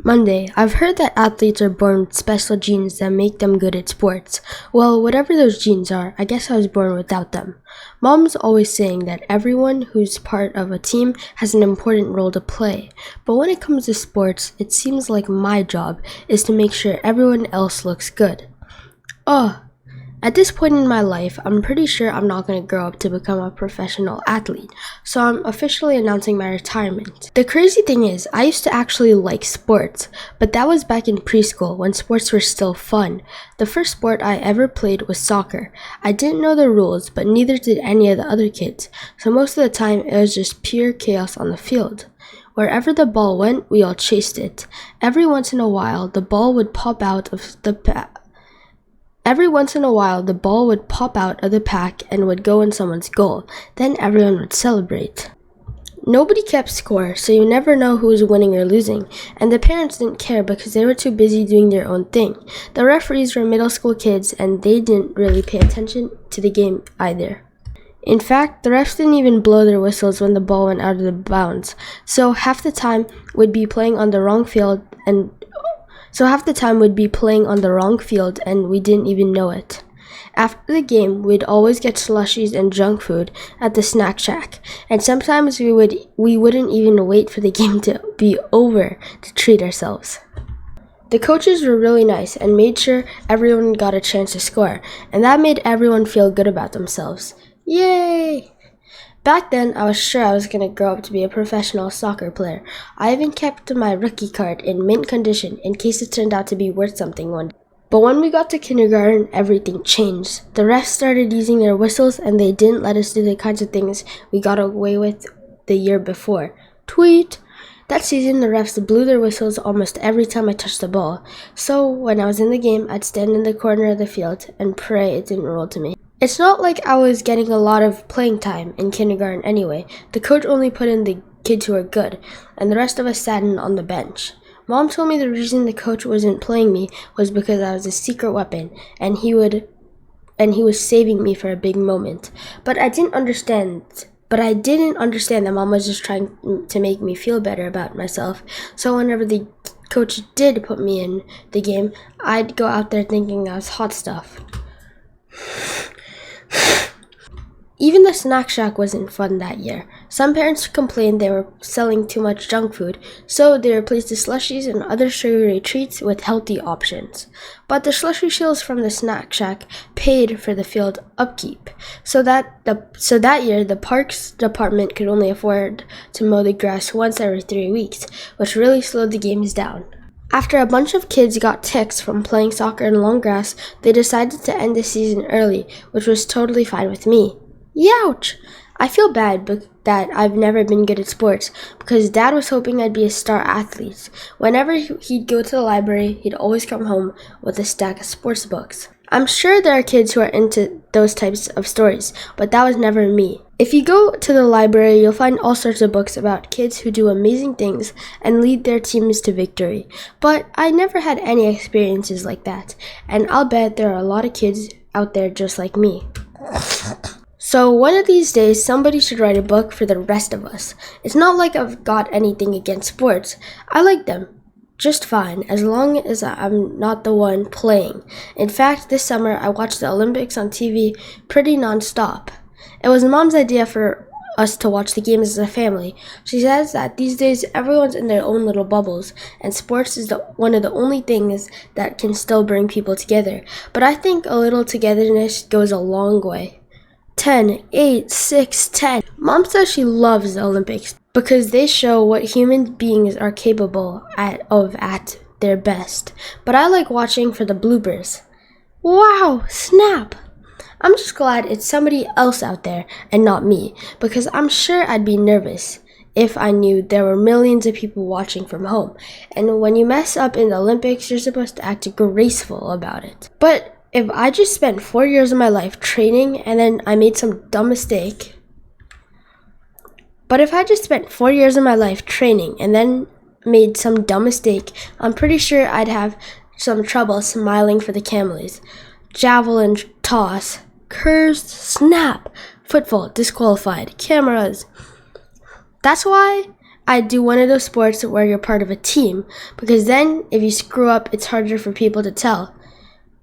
Monday, I've heard that athletes are born with special genes that make them good at sports. Well, whatever those genes are, I guess I was born without them. Mom's always saying that everyone who's part of a team has an important role to play. But when it comes to sports, it seems like my job is to make sure everyone else looks good. At this point in my life, I'm pretty sure I'm not going to grow up to become a professional athlete, so I'm officially announcing my retirement. The crazy thing is, I used to actually like sports, but that was back in preschool when sports were still fun. The first sport I ever played was soccer. I didn't know the rules, but neither did any of the other kids, so most of the time it was just pure chaos on the field. Wherever the ball went, we all chased it. Every once in a while, the ball would pop out of the pack and would go in someone's goal. Then everyone would celebrate. Nobody kept score, so you never know who was winning or losing, and the parents didn't care because they were too busy doing their own thing. The referees were middle school kids, and they didn't really pay attention to the game either. In fact, the refs didn't even blow their whistles when the ball went out of the bounds, so half the time we'd be playing on the wrong field and we didn't even know it. After the game, we'd always get slushies and junk food at the snack shack, and sometimes we wouldn't even wait for the game to be over to treat ourselves. The coaches were really nice and made sure everyone got a chance to score, and that made everyone feel good about themselves. Yay! Back then, I was sure I was going to grow up to be a professional soccer player. I even kept my rookie card in mint condition in case it turned out to be worth something one day. But when we got to kindergarten, everything changed. The refs started using their whistles, and they didn't let us do the kinds of things we got away with the year before. Tweet! That season, the refs blew their whistles almost every time I touched the ball. So, when I was in the game, I'd stand in the corner of the field and pray it didn't roll to me. It's not like I was getting a lot of playing time in kindergarten anyway. The coach only put in the kids who were good, and the rest of us sat in on the bench. Mom told me the reason the coach wasn't playing me was because I was a secret weapon, and he was saving me for a big moment. But I didn't understand that Mom was just trying to make me feel better about myself. So whenever the coach did put me in the game, I'd go out there thinking I was hot stuff. Even the snack shack wasn't fun that year. Some parents complained they were selling too much junk food, so they replaced the slushies and other sugary treats with healthy options. But the slushy sales from the snack shack paid for the field upkeep, so that year the parks department could only afford to mow the grass once every 3 weeks, which really slowed the games down. After a bunch of kids got ticks from playing soccer in long grass, they decided to end the season early, which was totally fine with me. Youch! I feel bad that I've never been good at sports because Dad was hoping I'd be a star athlete. Whenever he'd go to the library, he'd always come home with a stack of sports books. I'm sure there are kids who are into those types of stories, but that was never me. If you go to the library, you'll find all sorts of books about kids who do amazing things and lead their teams to victory. But I never had any experiences like that, and I'll bet there are a lot of kids out there just like me. So one of these days, somebody should write a book for the rest of us. It's not like I've got anything against sports. I like them just fine, as long as I'm not the one playing. In fact, this summer, I watched the Olympics on TV pretty non-stop. It was Mom's idea for us to watch the games as a family. She says that these days, everyone's in their own little bubbles, and sports is one of the only things that can still bring people together. But I think a little togetherness goes a long way. 10, 8, 6, 10. Mom says she loves the Olympics because they show what human beings are capable of at their best. But I like watching for the bloopers. Wow, snap! I'm just glad it's somebody else out there and not me, because I'm sure I'd be nervous if I knew there were millions of people watching from home. And when you mess up in the Olympics, you're supposed to act graceful about it. But if I just spent 4 years of my life training and then I made some dumb mistake, I'm pretty sure I'd have some trouble smiling for the Camelies. Javelin toss, cursed, snap, football, disqualified, cameras. That's why I'd do one of those sports where you're part of a team, because then if you screw up, it's harder for people to tell.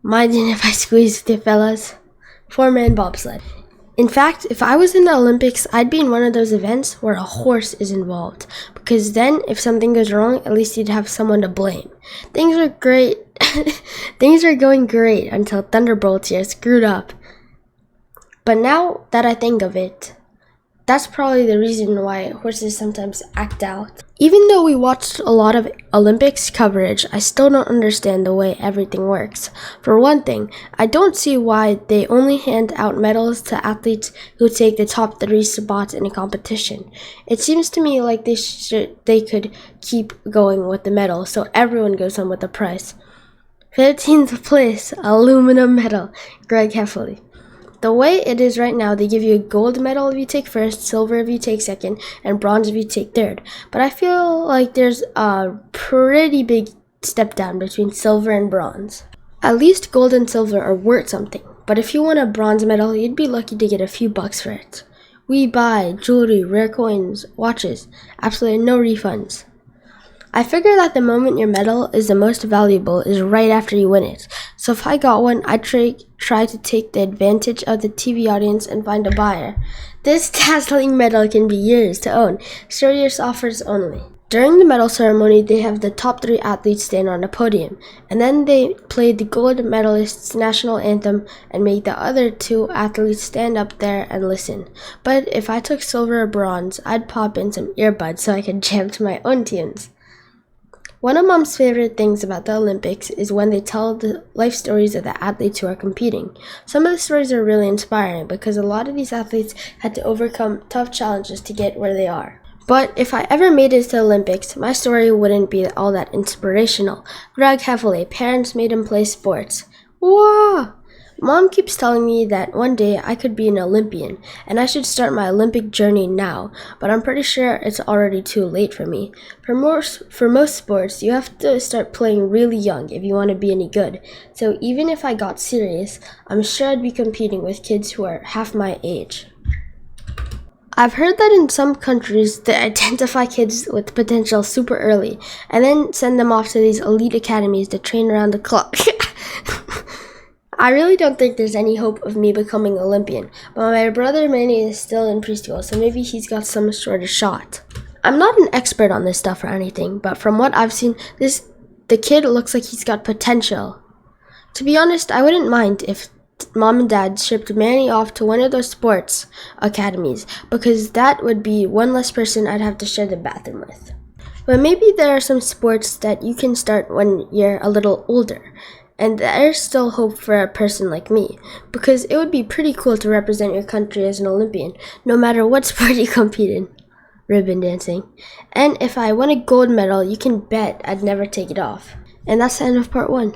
Minding if I squeezed the fellas. 4-man bobsled. In fact, if I was in the Olympics, I'd be in one of those events where a horse is involved, because then if something goes wrong, at least you'd have someone to blame. Things are great. Things are going great until Thunderbolts here screwed up. But now that I think of it, that's probably the reason why horses sometimes act out. Even though we watched a lot of Olympics coverage, I still don't understand the way everything works. For one thing, I don't see why they only hand out medals to athletes who take the top 3 spots in a competition. It seems to me like they could keep going with the medal so everyone goes home with a prize. 15th place, aluminum medal, Greg Heffley. The way it is right now, they give you a gold medal if you take first, silver if you take second, and bronze if you take third. But I feel like there's a pretty big step down between silver and bronze. At least gold and silver are worth something. But if you want a bronze medal, you'd be lucky to get a few bucks for it. We buy jewelry, rare coins, watches. Absolutely no refunds. I figure that the moment your medal is the most valuable is right after you win it. So if I got one, I'd try to take the advantage of the TV audience and find a buyer. This dazzling medal can be yours to own. Serious offers only. During the medal ceremony, they have the top 3 athletes stand on a podium, and then they play the gold medalist's national anthem and make the other 2 athletes stand up there and listen. But if I took silver or bronze, I'd pop in some earbuds so I could jam to my own tunes. One of Mom's favorite things about the Olympics is when they tell the life stories of the athletes who are competing. Some of the stories are really inspiring because a lot of these athletes had to overcome tough challenges to get where they are. But if I ever made it to the Olympics, my story wouldn't be all that inspirational. Greg Heffley, parents made him play sports. Wow! Mom keeps telling me that one day I could be an Olympian, and I should start my Olympic journey now, but I'm pretty sure it's already too late for me. For most sports, you have to start playing really young if you want to be any good. So even if I got serious, I'm sure I'd be competing with kids who are half my age. I've heard that in some countries, they identify kids with potential super early, and then send them off to these elite academies to train around the clock. I really don't think there's any hope of me becoming Olympian, but my brother Manny is still in preschool, so maybe he's got some sort of shot. I'm not an expert on this stuff or anything, but from what I've seen, the kid looks like he's got potential. To be honest, I wouldn't mind if Mom and Dad shipped Manny off to one of those sports academies, because that would be one less person I'd have to share the bathroom with. But maybe there are some sports that you can start when you're a little older. And there's still hope for a person like me, because it would be pretty cool to represent your country as an Olympian, no matter what sport you compete in. Ribbon dancing. And if I won a gold medal, you can bet I'd never take it off. And that's the end of part 1.